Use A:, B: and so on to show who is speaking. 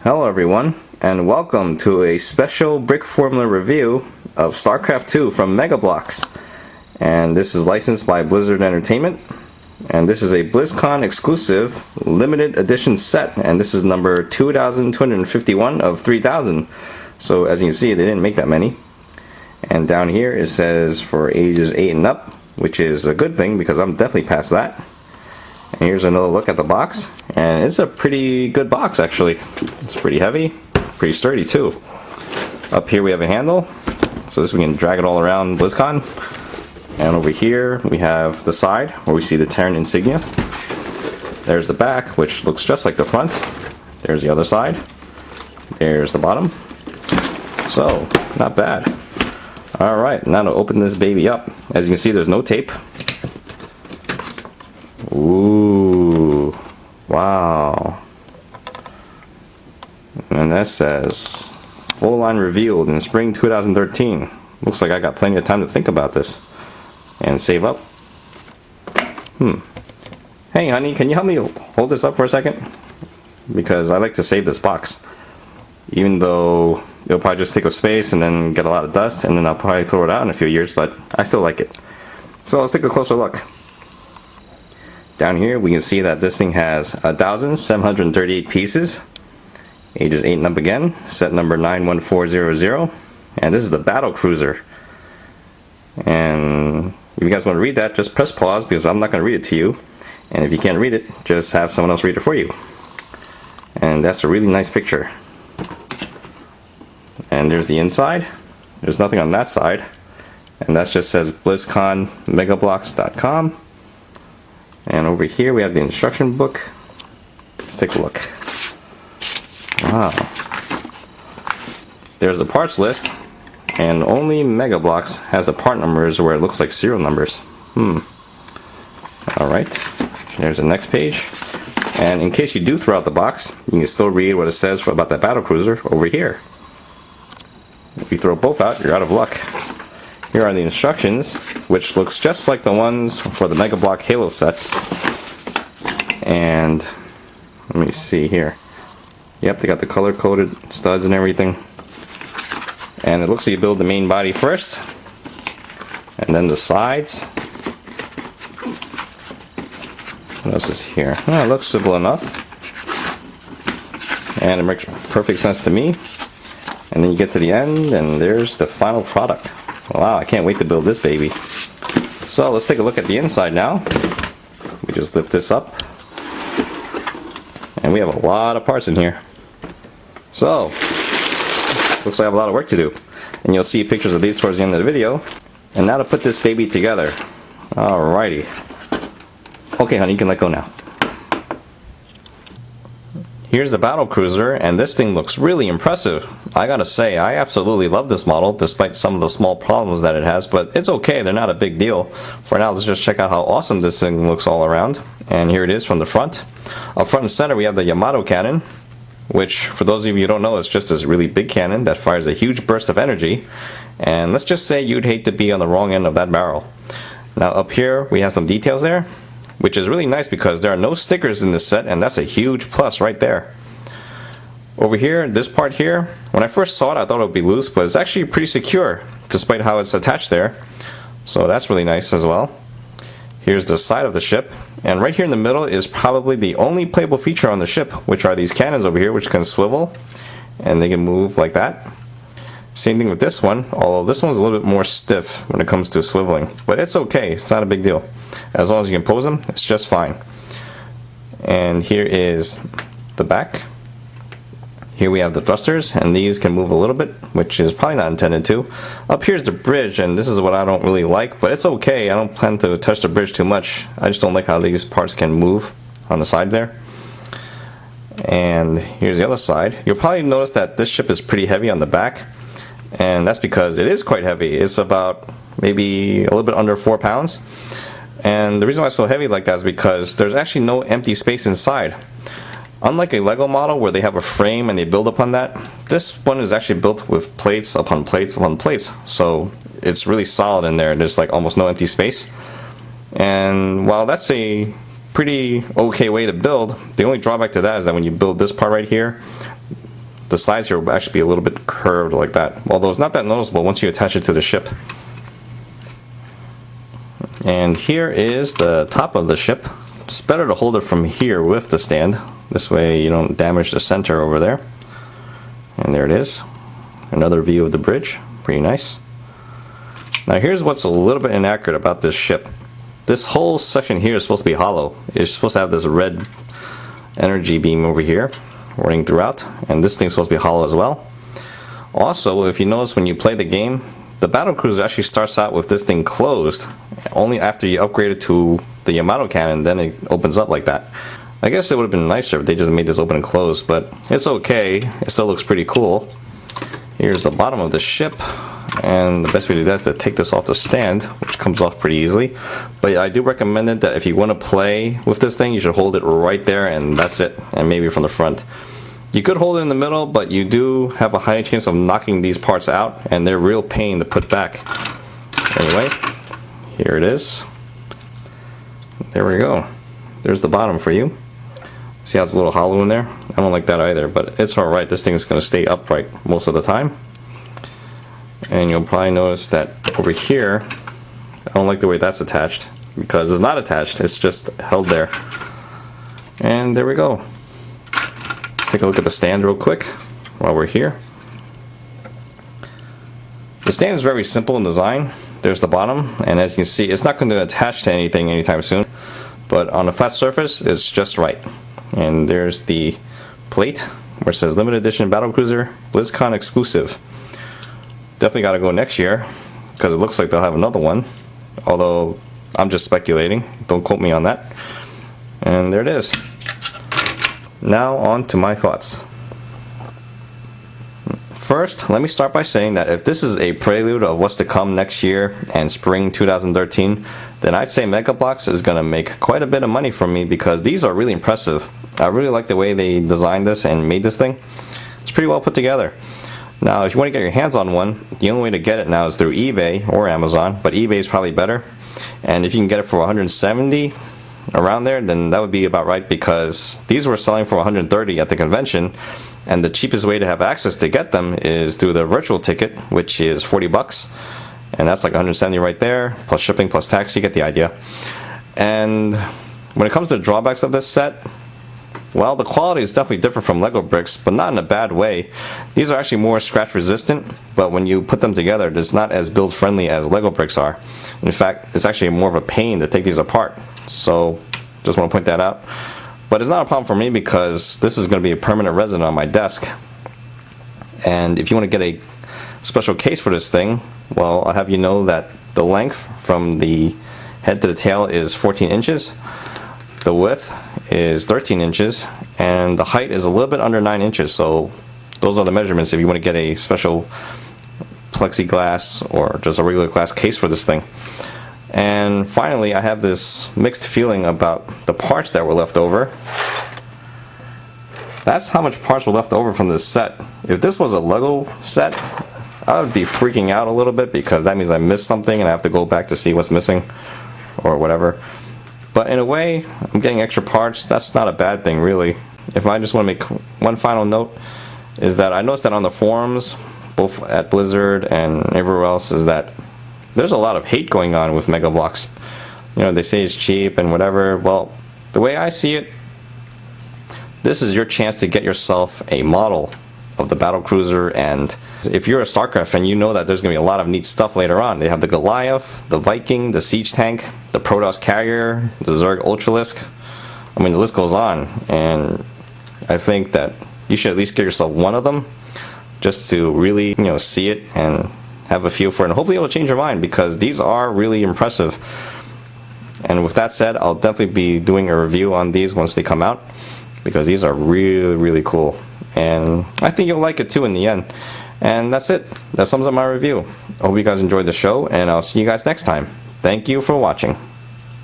A: Hello everyone, and welcome to a special Brickformula review of Starcraft 2 from Mega Bloks. And this is licensed by Blizzard Entertainment, and this is a BlizzCon exclusive limited edition set, and this is number 2251 of 3000. So as you can see, they didn't make that many. And down here it says for ages 8 and up, which is a good thing because I'm definitely past that. And here's another look at the box, and it's a pretty good box actually. It's pretty heavy, pretty sturdy too. Up here we have a handle, so this we can drag it all around BlizzCon. And over here we have the side where we see the Terran insignia. There's the back, which looks just like the front. There's the other side. There's the bottom. So, not bad. Alright, now to open this baby up. As you can see, there's no tape. Ooh, wow. And that says, full line revealed in spring 2013. Looks like I got plenty of time to think about this and save up. Hey honey, can you help me hold this up for a second? Because I like to save this box. Even though it'll probably just take up space and then get a lot of dust, and then I'll probably throw it out in a few years, but I still like it. So let's take a closer look. Down here we can see that this thing has 1,738 pieces, ages 8 and up again, set number 91400, and this is the Battlecruiser. And if you guys want to read that, just press pause because I'm not going to read it to you, and if you can't read it, just have someone else read it for you. And that's a really nice picture. And there's the inside. There's nothing on that side, and that just says BlizzConMegaBloks.com. And over here we have the instruction book. Let's take a look. Wow. There's the parts list, and only Mega Bloks has the part numbers where it looks like serial numbers. Alright, there's the next page. And in case you do throw out the box, you can still read what it says about that Battlecruiser over here. If you throw both out, you're out of luck. Here are the instructions, which looks just like the ones for the Mega Bloks Halo sets. And let me see here. Yep, they got the color-coded studs and everything. And it looks like you build the main body first, and then the sides. What else is here? Oh, it looks simple enough, and it makes perfect sense to me. And then you get to the end, and there's the final product. Wow, I can't wait to build this baby. So let's take a look at the inside now. We just lift this up, and we have a lot of parts in here. So, looks like I have a lot of work to do. And you'll see pictures of these towards the end of the video. And now to put this baby together. Alrighty. Okay honey, you can let go now. Here's the Battlecruiser, and this thing looks really impressive. I gotta say, I absolutely love this model, despite some of the small problems that it has, but it's okay, they're not a big deal. For now, let's just check out how awesome this thing looks all around. And here it is from the front. Up front and center, we have the Yamato cannon, which, for those of you who don't know, is just this really big cannon that fires a huge burst of energy. And let's just say you'd hate to be on the wrong end of that barrel. Now up here, we have some details there, which is really nice because there are no stickers in this set, and that's a huge plus right there. Over here, this part here, when I first saw it I thought it would be loose, but it's actually pretty secure despite how it's attached there. So that's really nice as well. Here's the side of the ship, and right here in the middle is probably the only playable feature on the ship, which are these cannons over here which can swivel, and they can move like that. Same thing with this one, although this one's a little bit more stiff when it comes to swiveling, but it's okay, it's not a big deal. As long as you can pose them, it's just fine. And here is the back. Here we have the thrusters, and these can move a little bit, which is probably not intended to. Up here's the bridge, and this is what I don't really like, but it's okay. I don't plan to touch the bridge too much. I just don't like how these parts can move on the side there. And here's the other side. You'll probably notice that this ship is pretty heavy on the back, and that's because it is quite heavy. It's about maybe a little bit under 4 pounds. And the reason why it's so heavy like that is because there's actually no empty space inside. Unlike a Lego model where they have a frame and they build upon that, this one is actually built with plates upon plates upon plates. So it's really solid in there. There's like almost no empty space. And while that's a pretty okay way to build, the only drawback to that is that when you build this part right here, the sides here will actually be a little bit curved like that, although it's not that noticeable once you attach it to the ship. And here is the top of the ship. It's better to hold it from here with the stand, this way you don't damage the center over there. And there it is, another view of the bridge, pretty nice. Now here's what's a little bit inaccurate about this ship. This whole section here is supposed to be hollow. It's supposed to have this red energy beam over here running throughout, and this thing's supposed to be hollow as well. Also, if you notice when you play the game, the Battlecruiser actually starts out with this thing closed. Only after you upgrade it to the Yamato cannon, then it opens up like that. I guess it would have been nicer if they just made this open and close, but it's okay. It still looks pretty cool. Here's the bottom of the ship, and the best way to do that is to take this off the stand, which comes off pretty easily. But I do recommend it that if you want to play with this thing, you should hold it right there, and that's it, and maybe from the front. You could hold it in the middle, but you do have a high chance of knocking these parts out, and they're real pain to put back. Anyway, here it is. There we go. There's the bottom for you. See how it's a little hollow in there? I don't like that either, but it's alright. This thing is going to stay upright most of the time. And you'll probably notice that over here, I don't like the way that's attached, because it's not attached, it's just held there. And there we go. Let's take a look at the stand real quick while we're here. The stand is very simple in design. There's the bottom, and as you can see, it's not going to attach to anything anytime soon, but on a flat surface, it's just right. And there's the plate where it says limited edition Battlecruiser BlizzCon exclusive. Definitely got to go next year, because it looks like they'll have another one, although I'm just speculating, don't quote me on that. And there it is. Now on to my thoughts. First, let me start by saying that if this is a prelude of what's to come next year and spring 2013, then I'd say Mega Bloks is going to make quite a bit of money from me, because these are really impressive. I really like the way they designed this and made this thing. It's pretty well put together. Now, if you want to get your hands on one, the only way to get it now is through eBay or Amazon, but eBay is probably better. And if you can get it for 170 around there, then that would be about right, because these were selling for 130 at the convention, and the cheapest way to have access to get them is through the virtual ticket, which is 40 bucks, and that's like 170 right there, plus shipping, plus tax. You get the idea. And when it comes to the drawbacks of this set, well, the quality is definitely different from Lego bricks, but not in a bad way. These are actually more scratch resistant, but when you put them together, it's not as build friendly as Lego bricks are. In fact, it's actually more of a pain to take these apart. So, just want to point that out. But it's not a problem for me, because this is going to be a permanent resident on my desk. And if you want to get a special case for this thing, well, I'll have you know that the length from the head to the tail is 14 inches. The width is 13 inches, and the height is a little bit under 9 inches. So those are the measurements if you want to get a special plexiglass or just a regular glass case for this thing. And finally, I have this mixed feeling about the parts that were left over. That's how much parts were left over from this set. If this was a Lego set, I would be freaking out a little bit, because that means I missed something and I have to go back to see what's missing or whatever. But in a way, I'm getting extra parts. That's not a bad thing, really. If I just want to make one final note, is that I noticed that on the forums, both at Blizzard and everywhere else, is that there's a lot of hate going on with Mega Bloks. You know, they say it's cheap and whatever. Well, the way I see it, this is your chance to get yourself a model of the Battlecruiser, and if you're a Starcraft fan, you know that there's going to be a lot of neat stuff later on. They have the Goliath, the Viking, the Siege Tank, the Protoss Carrier, the Zerg Ultralisk. I mean, the list goes on, and I think that you should at least get yourself one of them, just to really, you know, see it and have a feel for it, and hopefully it'll change your mind, because these are really impressive. And with that said, I'll definitely be doing a review on these once they come out, because these are really, really cool, and I think you'll like it too in the end. And that's it. That sums up my review. I hope you guys enjoyed the show, and I'll see you guys next time. Thank you for watching.